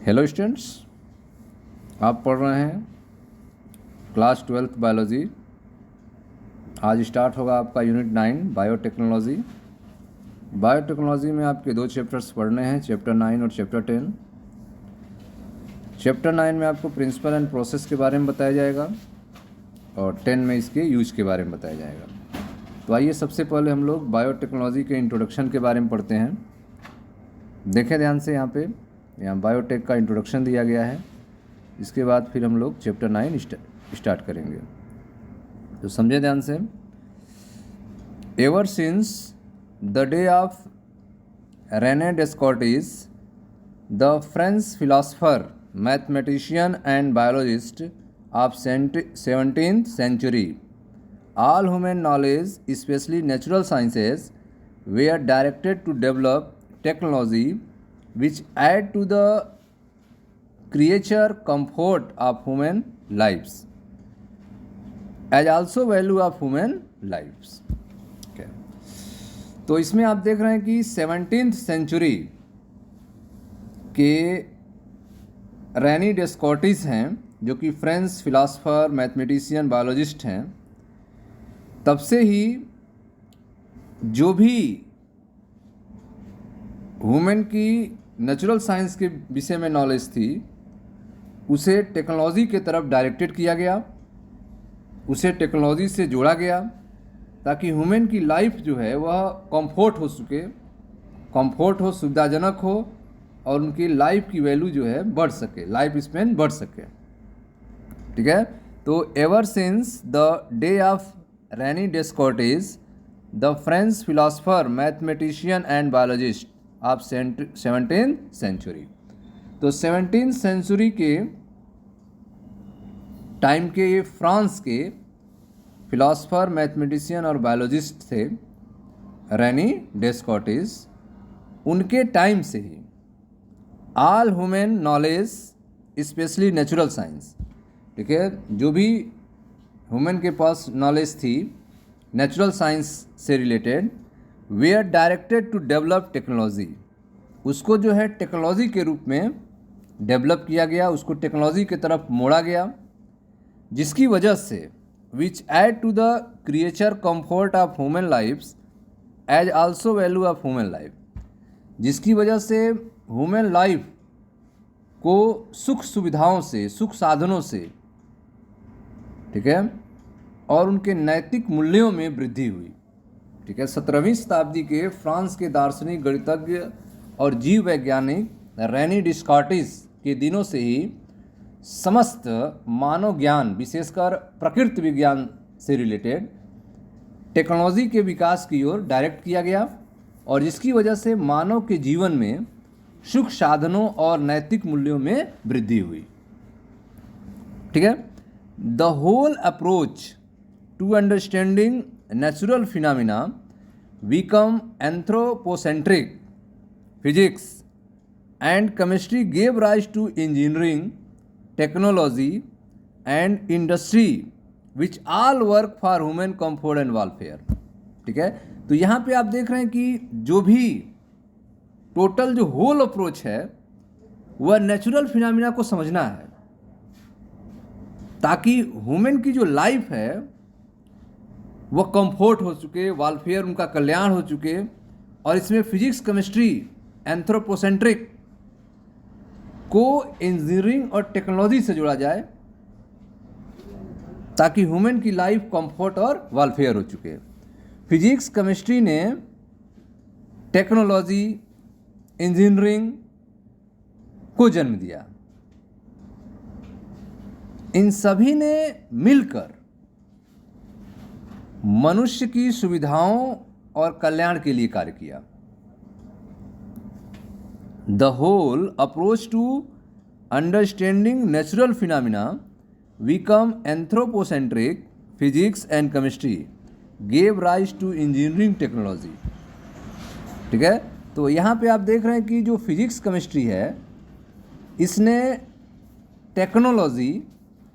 Hello students, आप पढ़ रहे हैं क्लास 12th बायोलॉजी। आज स्टार्ट होगा आपका यूनिट 9 बायोटेक्नोलॉजी। बायोटेक्नोलॉजी में आपके दो चैप्टर्स पढ़ने हैं, चैप्टर 9 और चैप्टर 10। चैप्टर 9 में आपको प्रिंसिपल एंड प्रोसेस के बारे में बताया जाएगा और 10 में इसके यूज के बारे में बताया जाएगा। तो आइए सबसे पहले हम लोग बायोटेक्नोलॉजी के इंट्रोडक्शन के बारे में पढ़ते हैं। देखें ध्यान से, यहाँ बायोटेक का इंट्रोडक्शन दिया गया है। इसके बाद फिर हम लोग चैप्टर 9 स्टार्ट करेंगे। तो समझे ध्यान से। Ever since the day of Rene Descartes, the French philosopher, mathematician and biologist of 17th century, all human knowledge, especially natural sciences, were directed to develop technology which add to the creature comfort of human lives as also value of human lives। okay. तो इसमें आप देख रहे हैं कि 17th century के रेनी डेस्कार्टिस हैं, जो कि फ्रेंच फिलोसफर, मैथमेटिशियन, बायोलॉजिस्ट हैं। तब से ही जो भी ह्यूमन की नेचुरल साइंस के विषय में नॉलेज थी, उसे टेक्नोलॉजी के तरफ डायरेक्टेड किया गया, उसे टेक्नोलॉजी से जोड़ा गया, ताकि ह्यूमन की लाइफ जो है वह कंफर्ट हो, सुविधाजनक हो और उनकी लाइफ की वैल्यू जो है बढ़ सके, लाइफ स्पेन बढ़ सके। ठीक है। तो ever since the day of Rene Descartes, the French philosopher, mathematician and biologist of 17th century, तो 17th सेंचुरी के टाइम के ये फ्रांस के फिलोसफर, मैथमेटिशियन और बायोलॉजिस्ट थे रेनी डेस्कार्टिस। उनके टाइम से ही all human knowledge, specially natural science, ठीक है, जो भी ह्यूमन के पास नॉलेज थी नेचुरल साइंस से रिलेटेड, वे are directed to develop technology, उसको जो है टेक्नोलॉजी के रूप में डेवलप किया गया, उसको टेक्नोलॉजी की तरफ मोड़ा गया, जिसकी वजह से which add to the creature comfort of human lifes as also value of human life, जिसकी वजह से ह्यूमन लाइफ को सुख सुविधाओं से, सुख साधनों से, ठीक है, और उनके नैतिक मूल्यों में वृद्धि हुई। ठीक है। 17वीं शताब्दी के फ्रांस के दार्शनिक, गणितज्ञ और जीव वैज्ञानिक रेनी डेस्कार्टिस के दिनों से ही समस्त मानव ज्ञान, विशेषकर प्रकृति विज्ञान से रिलेटेड टेक्नोलॉजी के विकास की ओर डायरेक्ट किया गया, और जिसकी वजह से मानव के जीवन में सुख साधनों और नैतिक मूल्यों में वृद्धि हुई। ठीक है। The whole approach to understanding natural phenomena become anthropocentric. Physics and chemistry gave rise to engineering, technology and industry which all work for human comfort and welfare। ठीक है। तो यहाँ पे आप देख रहे हैं कि जो भी टोटल जो होल अप्रोच है वह नेचुरल फिनोमिना को समझना है, ताकि ह्यूमन की जो लाइफ है वह कंफर्ट हो चुके, वेलफेयर, उनका कल्याण हो चुके, और इसमें फिजिक्स, केमिस्ट्री, एंथ्रोपोसेंट्रिक को इंजीनियरिंग और टेक्नोलॉजी से जोड़ा जाए, ताकि ह्यूमन की लाइफ कंफर्ट और वेलफेयर हो चुके। फिजिक्स, केमिस्ट्री ने टेक्नोलॉजी, इंजीनियरिंग को जन्म दिया। इन सभी ने मिलकर मनुष्य की सुविधाओं और कल्याण के लिए कार्य किया। The whole approach to understanding natural phenomena become anthropocentric, physics and chemistry gave rise to engineering technology. ठीक है। तो यहाँ पे आप देख रहे हैं कि जो फिजिक्स, केमिस्ट्री है, इसने टेक्नोलॉजी,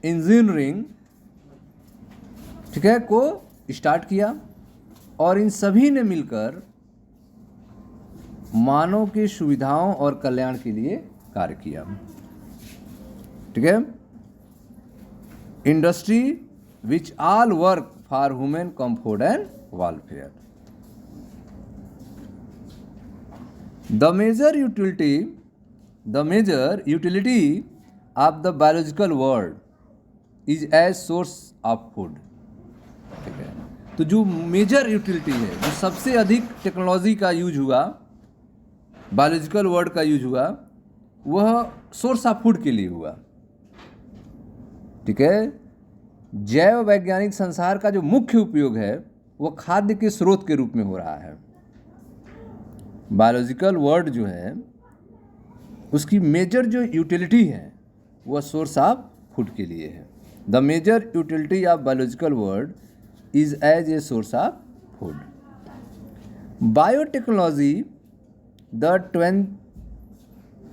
इंजीनियरिंग, ठीक है, को स्टार्ट किया, और इन सभी ने मिलकर मानव की सुविधाओं और कल्याण के लिए कार्य किया। ठीक है, industry which all work for human comfort and welfare. The major utility of the biological world is as source of food. ठीक है, तो जो मेजर यूटिलिटी है, जो सबसे अधिक टेक्नोलॉजी का यूज हुआ, बायोलॉजिकल वर्ड का यूज हुआ, वह सोर्स ऑफ फूड के लिए हुआ। ठीक है, जैव वैज्ञानिक संसार का जो मुख्य उपयोग है वह खाद्य के स्रोत के रूप में हो रहा है। बायोलॉजिकल वर्ड जो है उसकी मेजर जो यूटिलिटी है वह सोर्स ऑफ फूड के लिए है। The major utility of biological word is as a source of food. Biotechnology the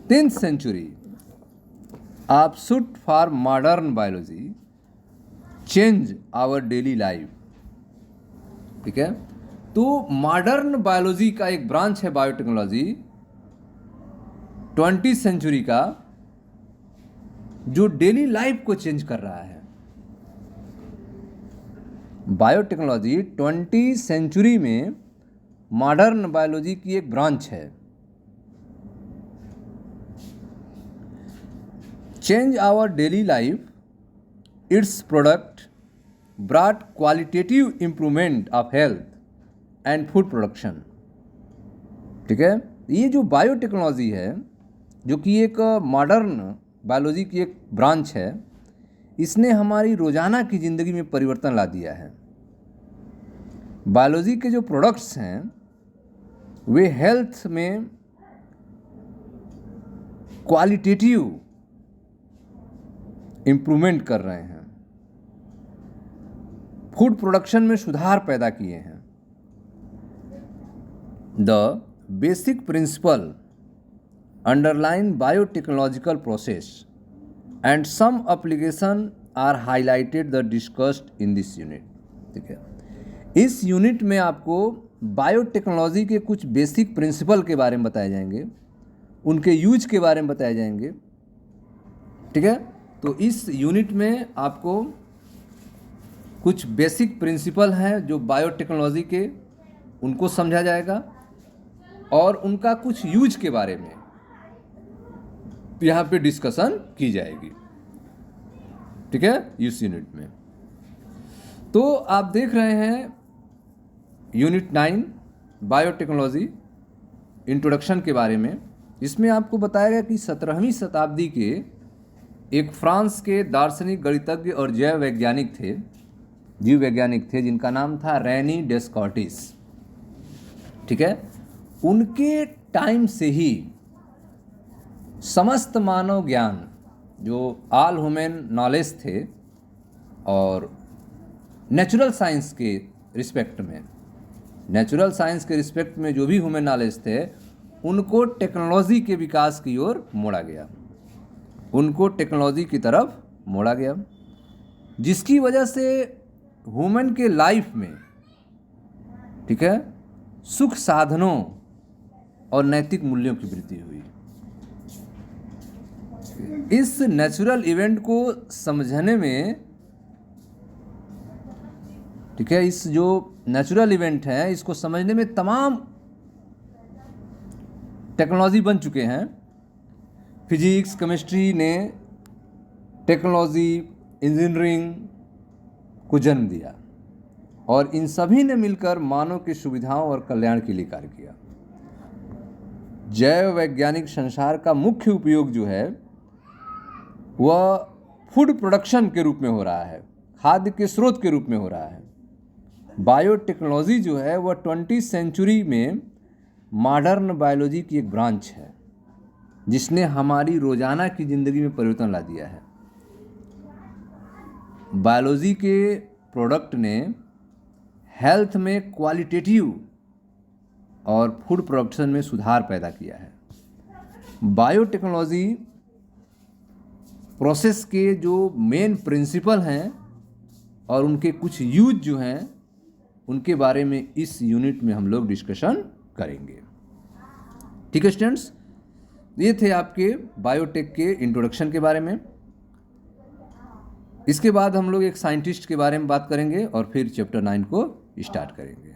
20th century offshoot for modern biology change our daily life। ठीक है, तो मॉडर्न बायोलॉजी का एक ब्रांच है बायोटेक्नोलॉजी 20th सेंचुरी का, जो डेली लाइफ को change कर रहा है। बायोटेक्नोलॉजी 20th सेंचुरी में मॉडर्न बायोलॉजी की एक ब्रांच है। Change our daily life, its product brought qualitative improvement of health and food production. ठीक है, ये जो बायोटेक्नोलॉजी है, जो कि एक मॉडर्न बायोलॉजी की एक ब्रांच है, इसने हमारी रोज़ाना की ज़िंदगी में परिवर्तन ला दिया है। बायोलॉजी के जो प्रोडक्ट्स हैं वे हेल्थ में क्वालिटेटिव इम्प्रूवमेंट कर रहे हैं, फूड प्रोडक्शन में सुधार पैदा किए हैं। The basic principle underline biotechnological process and some application are highlighted the discussed in this unit. ठीक है, इस यूनिट में आपको बायोटेक्नोलॉजी के कुछ बेसिक प्रिंसिपल के बारे में बताए जाएंगे, उनके यूज के बारे में बताए जाएंगे। ठीक है, तो इस यूनिट में आपको कुछ बेसिक प्रिंसिपल हैं जो बायोटेक्नोलॉजी के, उनको समझा जाएगा और उनका कुछ यूज के बारे में यहाँ पे डिस्कशन की जाएगी। ठीक है, इस यूनिट में तो आप देख रहे हैं यूनिट 9 बायोटेक्नोलॉजी इंट्रोडक्शन के बारे में। इसमें आपको बताया गया कि 17वीं शताब्दी के एक फ्रांस के दार्शनिक, गणितज्ञ और जीव वैज्ञानिक थे जिनका नाम था रेनी डेस्कार्टिस। ठीक है, उनके टाइम से ही समस्त मानव ज्ञान, जो ऑल ह्यूमन नॉलेज थे, और नेचुरल साइंस के रिस्पेक्ट में जो भी ह्यूमन नॉलेज थे, उनको टेक्नोलॉजी के विकास की ओर मोड़ा गया, उनको टेक्नोलॉजी की तरफ मोड़ा गया, जिसकी वजह से ह्यूमन के लाइफ में, ठीक है, सुख साधनों और नैतिक मूल्यों की वृद्धि हुई। इस नेचुरल इवेंट को समझने में, ठीक है, इस जो नेचुरल इवेंट है इसको समझने में तमाम टेक्नोलॉजी बन चुके हैं। फिजिक्स, केमिस्ट्री ने टेक्नोलॉजी, इंजीनियरिंग को जन्म दिया और इन सभी ने मिलकर मानव की सुविधाओं और कल्याण के लिए कार्य किया। जैव वैज्ञानिक संसार का मुख्य उपयोग जो है वह फूड प्रोडक्शन के रूप में हो रहा है, खाद्य के स्रोत के रूप में हो रहा है। बायोटेक्नोलॉजी जो है वह 20th सेंचुरी में मॉडर्न बायोलॉजी की एक ब्रांच है, जिसने हमारी रोज़ाना की ज़िंदगी में परिवर्तन ला दिया है। बायोलॉजी के प्रोडक्ट ने हेल्थ में क्वालिटेटिव और फूड प्रोडक्शन में सुधार पैदा किया है। बायोटेक्नोलॉजी प्रोसेस के जो मेन प्रिंसिपल हैं और उनके कुछ यूज जो हैं, उनके बारे में इस यूनिट में हम लोग डिस्कशन करेंगे। ठीक है स्टूडेंट्स, ये थे आपके बायोटेक के इंट्रोडक्शन के बारे में। इसके बाद हम लोग एक साइंटिस्ट के बारे में बात करेंगे और फिर चैप्टर 9 को स्टार्ट करेंगे।